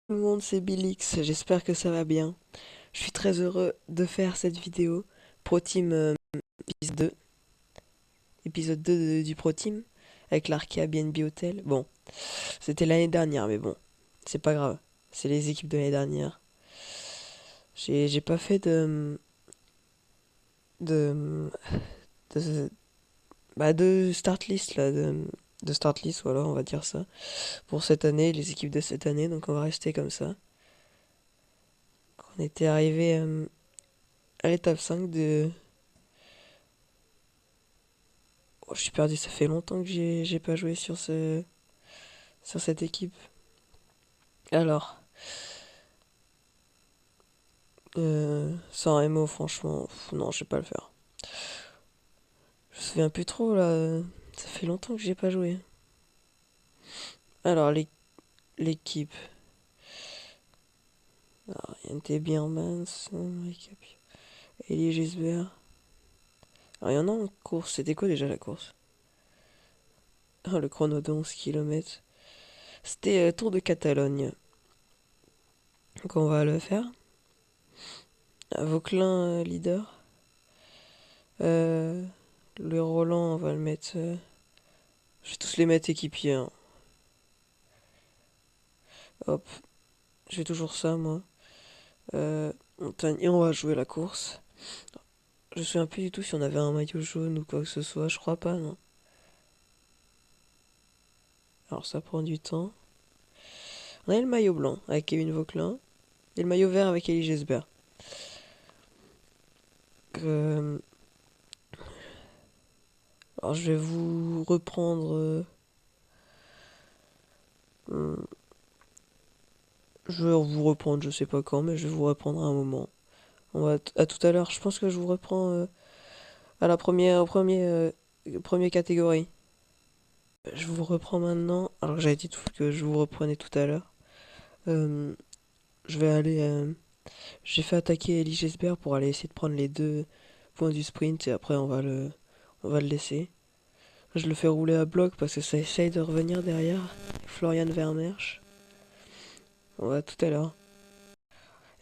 Tout le monde, c'est Billix, j'espère que ça va bien. Je suis très heureux de faire cette vidéo. Pro Team épisode 2, épisode 2 du Pro Team avec l'Arkea BNB Hotel. Bon, c'était l'année dernière, mais bon, c'est pas grave. C'est les équipes de l'année dernière. J'ai pas fait de, de, de start list là, de start list, voilà, on va dire ça. Pour cette année, les équipes de cette année, donc on va rester comme ça. On était arrivé à l'étape 5 de. Oh, je suis perdu, ça fait longtemps que j'ai pas joué sur cette équipe. Alors, sans MO, franchement, non, je vais pas le faire. Je me souviens plus trop là, ça fait longtemps que j'ai pas joué. Alors, l'équipe. Alors, NT Biermans, Elie Gisbert. Alors, il y en a en course, c'était quoi déjà la course? Ah, le chrono de 11 km. C'était Tour de Catalogne. Donc, on va le faire. Vauclin leader. Euh, le Roland, on va le mettre. Je vais tous les mettre équipiers, hein. Hop, j'ai toujours ça, moi. Montagne, et on va jouer la course. Je me souviens plus du tout si on avait un maillot jaune ou quoi que ce soit. Je crois pas, non. Alors ça prend du temps. On a le maillot blanc avec Kevin Vauquelin. Et le maillot vert avec Elie Gesbert. Euh, alors je vais vous reprendre. Hmm, je vais vous reprendre, je sais pas quand, mais je vais vous reprendre à un moment. On va à tout à l'heure. Je pense que je vous reprends à la première, première catégorie. Je vous reprends maintenant. Alors j'avais dit que je vous reprenais tout à l'heure. Euh, je vais aller. J'ai fait attaquer Elie Gesbert pour aller essayer de prendre les deux points du sprint et après on va le laisser. Je le fais rouler à bloc parce que ça essaye de revenir derrière. Florian Vermeersch. On va tout à l'heure.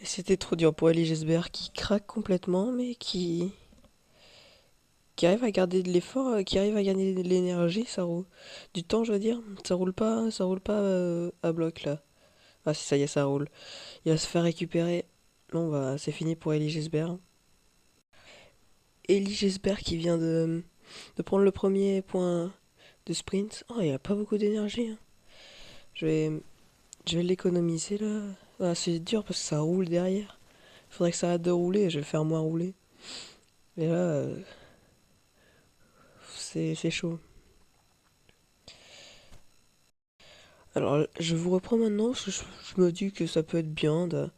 Et c'était trop dur pour Elie Gesbert qui craque complètement mais qui arrive à garder de l'effort, qui arrive à gagner de l'énergie, ça roule. Du temps je veux dire. Ça roule pas à bloc là. Ah si ça y est ça roule. Il va se faire récupérer. Bon bah c'est fini pour Elie Gesbert. Elie Gesbert qui vient de prendre le premier point de sprint. Oh, il a pas beaucoup d'énergie, hein. Je vais, je vais l'économiser là. Ah, c'est dur parce que ça roule derrière. Faudrait que ça arrête de rouler et je vais le faire moins rouler. Mais là, c'est chaud. Alors, je vous reprends maintenant parce que je me dis que ça peut être bien de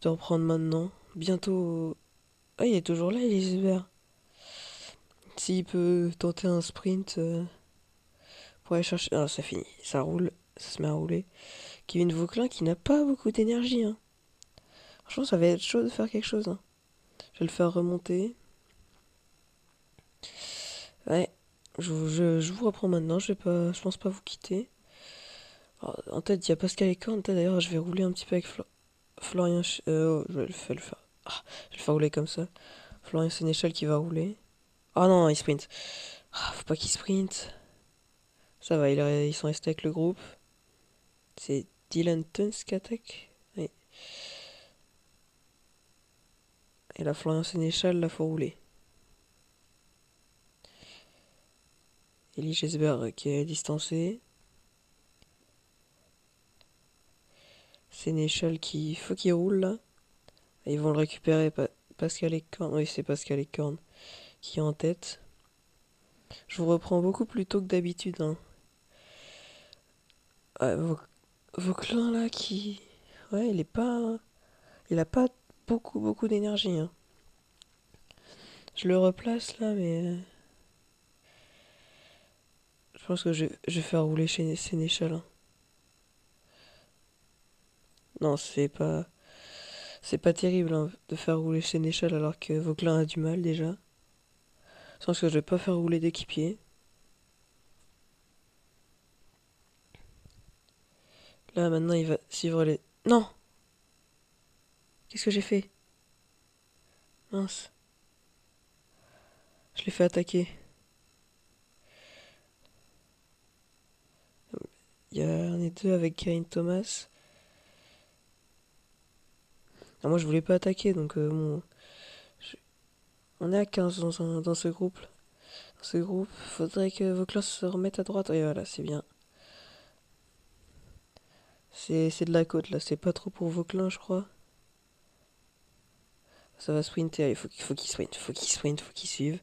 reprendre maintenant. Bientôt. Ah, il est toujours là, Elisabeth. S'il peut tenter un sprint pour aller chercher. Ah, ça finit. Ça roule. Ça se met à rouler. Kevin Vauquelin qui n'a pas beaucoup d'énergie, hein. Franchement, ça va être chaud de faire quelque chose, hein. Je vais le faire remonter. Ouais, je vous reprends maintenant. Je pense pas vous quitter. Alors, en tête, il y a Pascal et Korn. D'ailleurs, je vais rouler un petit peu avec Florian. Oh, je vais le faire. Ah, je vais le faire rouler comme ça. Florian Sénéchal qui va rouler. Ah non, il sprint. Ah, faut pas qu'il sprint. Ça va, ils sont restés avec le groupe. C'est Dylan Tuns qui attaque. Oui. Et là, Florian Sénéchal, là, faut rouler. Elie Gesbert qui est distancé. Sénéchal qui. Faut qu'il roule là. Et ils vont le récupérer. Pascal et Korn. Oui, c'est Pascal et Korn qui est en tête. Je vous reprends beaucoup plus tôt que d'habitude, hein. Ouais, Vauquelin là qui. Ouais, il est pas. Il a pas beaucoup d'énergie, hein. Je le replace là, mais. Je pense que je vais faire rouler chez Sénéchal, hein. Non, c'est pas terrible, hein, de faire rouler Sénéchal alors que Vauquelin a du mal déjà. Je pense que je vais pas faire rouler d'équipier. Là maintenant il va suivre Non! Qu'est-ce que j'ai fait? Mince. Je l'ai fait attaquer. On est deux avec Karen Thomas. Ah, moi je voulais pas attaquer donc bon. je- On est à 15 dans ce groupe. Dans ce groupe, faudrait que vos classes se remettent à droite. Et voilà, c'est bien. C'est de la côte là, c'est pas trop pour Vauclin, je crois. Ça va sprinter, allez, faut qu'il sprint, faut qu'il sprint, faut qu'il suive.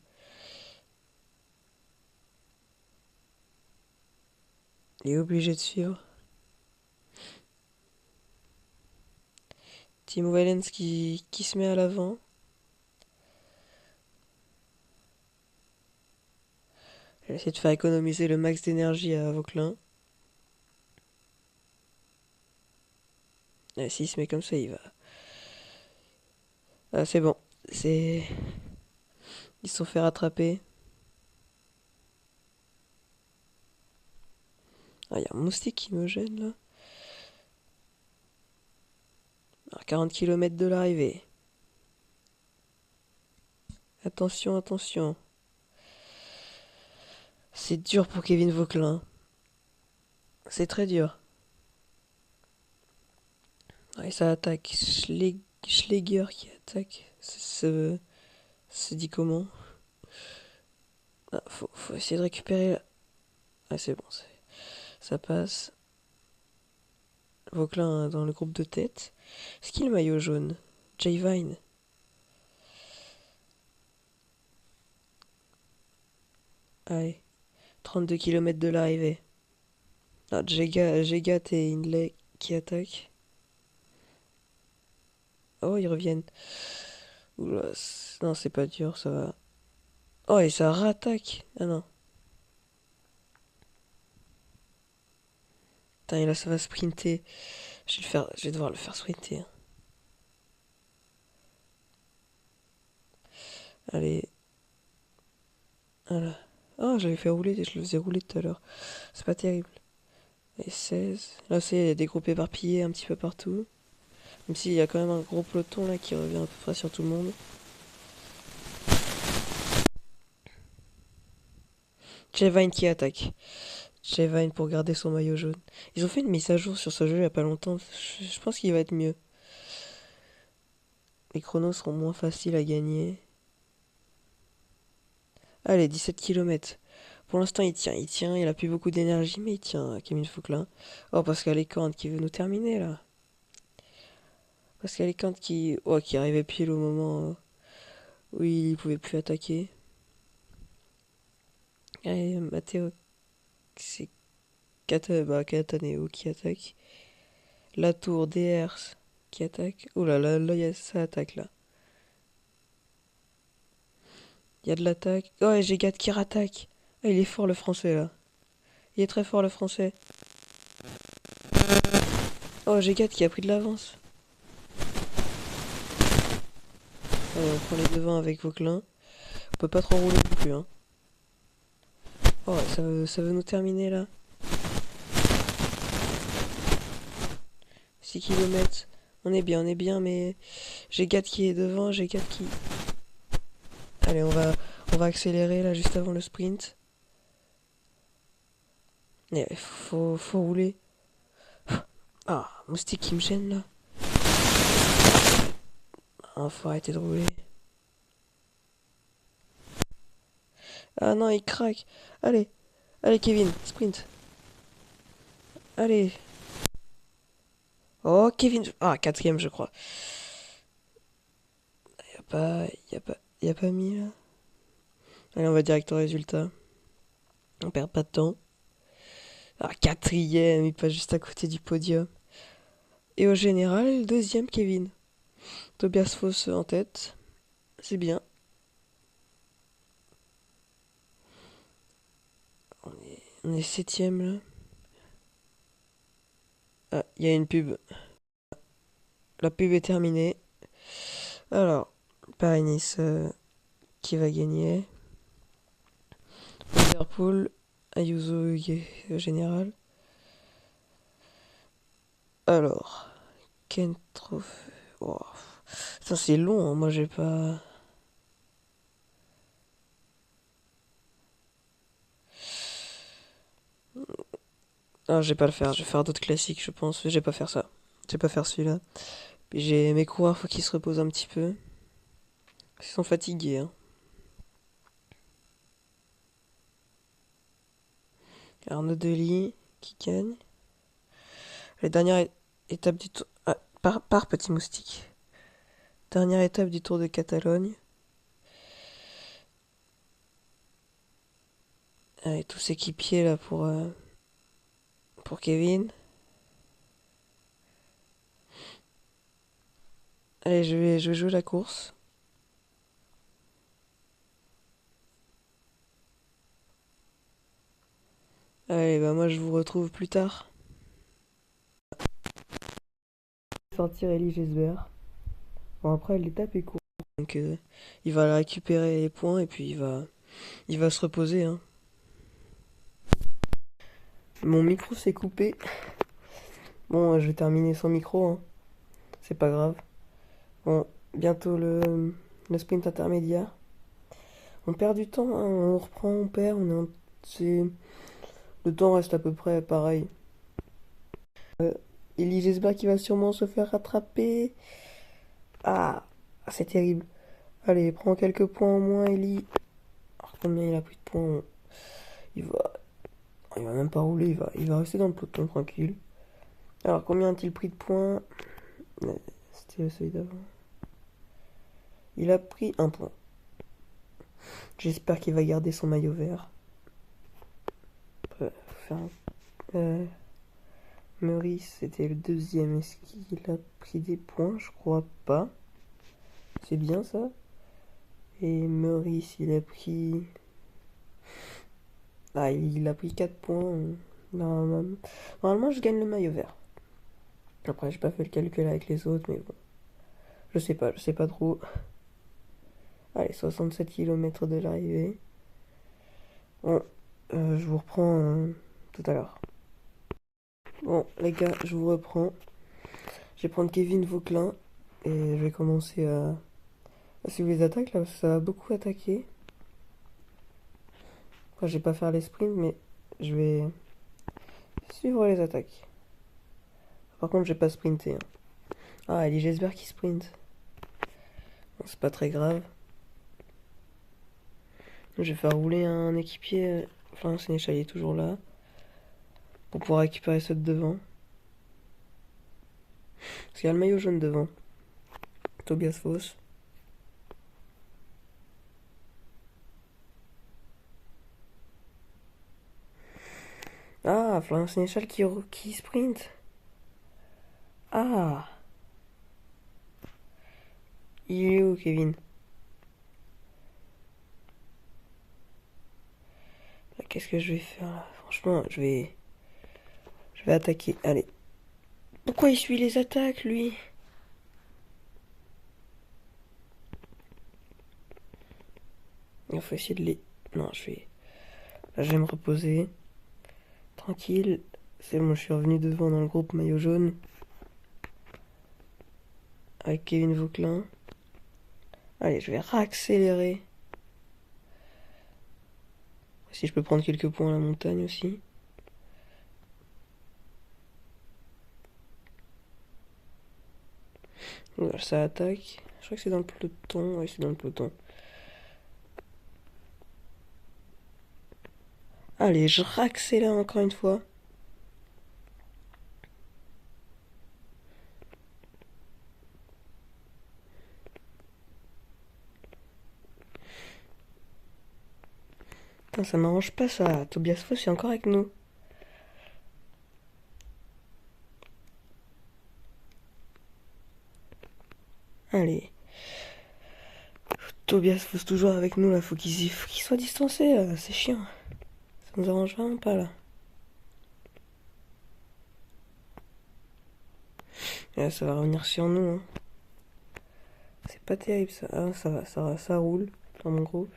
Il est obligé de suivre. Timo Wellens qui se met à l'avant. Elle essaie de faire économiser le max d'énergie à Vauclin. Et s'il se met comme ça, il va. Ah, c'est bon. C'est. Ils se sont fait rattraper. Ah, il y a un moustique qui me gêne là. À 40 km de l'arrivée. Attention, attention. C'est dur pour Kevin Vauclin. C'est très dur. Ah, et ça attaque. Schleger qui attaque. Se dit comment? Ah, faut essayer de récupérer la... Ah, c'est bon, ça passe. Vauclin dans le groupe de tête. C'est qui le maillot jaune? Jay Vine. Allez, 32 km de l'arrivée. Ah, Jegat et Inley qui attaquent. Oh, ils reviennent. Oula, non, c'est pas dur, ça va. Oh, et ça rattaque. Ah non. Putain, et là, ça va sprinter. Je vais devoir le faire sprinter, hein. Allez, voilà. Oh, j'avais fait rouler, je le faisais rouler tout à l'heure. C'est pas terrible. Et 16. Là, c'est des groupes éparpillés un petit peu partout. Même s'il y a quand même un gros peloton là qui revient à peu près sur tout le monde. Chevine qui attaque. Chevine pour garder son maillot jaune. Ils ont fait une mise à jour sur ce jeu il y a pas longtemps. Je pense qu'il va être mieux. Les chronos seront moins faciles à gagner. Allez, 17 km. Pour l'instant, il a plus beaucoup d'énergie, mais il tient, Kevin Fauclin. Oh, Pascal Lécante qui veut nous terminer là. Pascal Lécante qui arrivait pile au moment où il pouvait plus attaquer. Allez, Matteo, c'est Cataneo qui attaque. Latour, Ders qui attaque. Oh là là, ça attaque là. Il y a de l'attaque. Oh, et Gégat qui rattaque. Ah, il est fort le français là. Il est très fort le français. Oh, Gégat qui a pris de l'avance. On prend les devants avec Vauclin. On peut pas trop rouler non plus, hein. Oh, ça veut nous terminer là. 6 km. On est bien, mais Gégat qui est devant, Gégat qui. Allez, on va accélérer là juste avant le sprint. Faut rouler. Ah, moustique qui me gêne là. Ah, faut arrêter de rouler. Ah non, il craque. Allez, allez Kevin, sprint. Allez. Oh, Kevin. Ah, quatrième, je crois. Y a pas mis là. Allez, on va direct au résultat. On perd pas de temps. Ah, quatrième, il passe juste à côté du podium. Et au général, deuxième, Kevin. Tobias Foss en tête. C'est bien. On est septième là. Ah, il y a une pub. La pub est terminée. Alors, Paris-Nice qui va gagner? Liverpool, Ayuso au général. Alors, Ken Trophy. Oh. Ça c'est long, hein. Moi j'ai pas. Ah, je vais pas le faire, je vais faire d'autres classiques, je pense. Je vais pas faire ça. Je vais pas faire celui-là. Puis j'ai mes coureurs, faut qu'ils se reposent un petit peu. Ils sont fatigués, hein. Arnaud Delis qui gagne. La dernière étape du tour. Ah, par Petit Moustique. Dernière étape du Tour de Catalogne. Allez, tous équipiers là pour Kevin. Allez, je vais jouer la course. Allez, bah moi je vous retrouve plus tard. Sortir Elie Gesbert. Bon, après l'étape est courte. Donc il va récupérer les points et puis il va se reposer, hein. Mon micro s'est coupé. Bon, je vais terminer sans micro, hein. C'est pas grave. Bon, bientôt le sprint intermédiaire. On perd du temps, hein. On reprend, on perd, le temps reste à peu près pareil. Elie Gesbert qui va sûrement se faire rattraper. Ah, c'est terrible. Allez, prends quelques points au moins, Elie. Alors, combien il a pris de points? Il va, il va même pas rouler, il va rester dans le peloton tranquille. Alors, combien a-t-il pris de points? C'était celui d'avant. Il a pris un point. J'espère qu'il va garder son maillot vert. Meurice, c'était le deuxième. Est-ce qu'il a pris des points? Je crois pas. C'est bien ça. Et Meurice, il a pris. Ah, il a pris 4 points. Normalement, je gagne le maillot vert. Après, j'ai pas fait le calcul avec les autres, mais bon. Je sais pas trop. Allez, 67 km de l'arrivée. Bon, je vous reprends tout à l'heure. Bon, les gars, je vous reprends. Je vais prendre Kevin Vauquelin et je vais commencer à suivre les attaques là, parce que ça va beaucoup attaquer. Enfin, je vais pas faire les sprints, mais je vais suivre les attaques. Par contre, je vais pas sprinter, hein. Ah, Elie Gesbert qui sprint. Bon, c'est pas très grave. Je vais faire rouler un équipier. Enfin, Sénéchal est toujours là. Pour pouvoir récupérer ceux de devant. Parce qu'il y a le maillot jaune devant. Tobias Foss. Ah, Florian Sénéchal qui sprint. Ah, il est où, Kevin? Qu'est-ce que je vais faire là? Franchement, je vais attaquer. Allez. Pourquoi il suit les attaques, lui? Il faut essayer de les. Non, là, je vais me reposer. Tranquille. C'est bon, je suis revenu devant dans le groupe maillot jaune. Avec Kevin Vauquelin. Allez, je vais réaccélérer. Si je peux prendre quelques points à la montagne aussi. Voilà, ça attaque. Je crois que c'est dans le peloton. Oui, c'est dans le peloton. Allez, je réaccélère encore une fois. Putain, ça m'arrange pas ça. Tobias Foss est encore avec nous. Allez. Tobias Foss toujours avec nous là. Faut qu'il soit distancé là. C'est chiant. Ça nous arrange vraiment pas là. Et là, ça va revenir sur nous, hein. C'est pas terrible ça. Ah, ça roule dans mon groupe.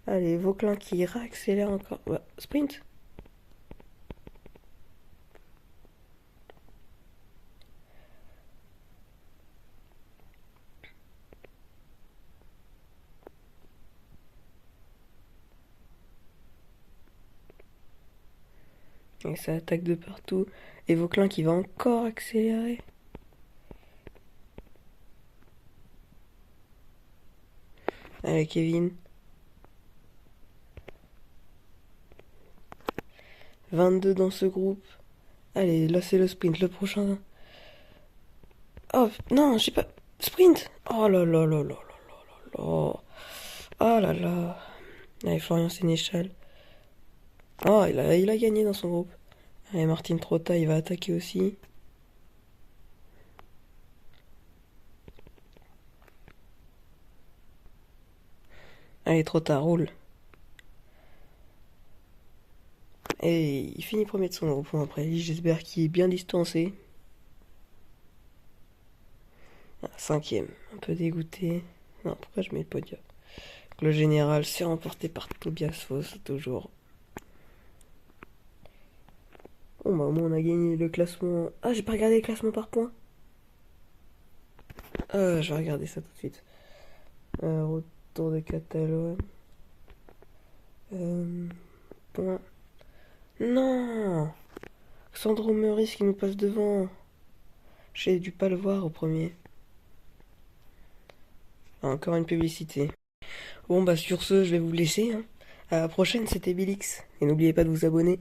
Allez, Vauquelin qui réaccélère encore. Ouais, sprint. Et ça attaque de partout. Et Vauquelin qui va encore accélérer. Allez, Kevin. 22 dans ce groupe. Allez, là c'est le sprint, le prochain. Oh, non, j'ai pas... Sprint. Oh là là là là là là là. Oh là là. Allez, Florian Sénéchal. Oh, il a gagné dans son groupe. Allez, Martine Trotta, il va attaquer aussi. Allez, Trotta, roule. Et il finit premier de son groupe. Après, Gisbert qui est bien distancé. Ah, cinquième, un peu dégoûté. Non, pourquoi je mets le podium? Le général s'est remporté par Tobias Foss, toujours. Bon, bah, au moins, on a gagné le classement. Ah, j'ai pas regardé le classement par points. Je vais regarder ça tout de suite. Retour de Catalogne. Point. Non! Sandro Meurice qui nous passe devant. J'ai dû pas le voir au premier. Ah, encore une publicité. Bon, bah, sur ce, je vais vous laisser, hein. À la prochaine, c'était Bilix. Et n'oubliez pas de vous abonner.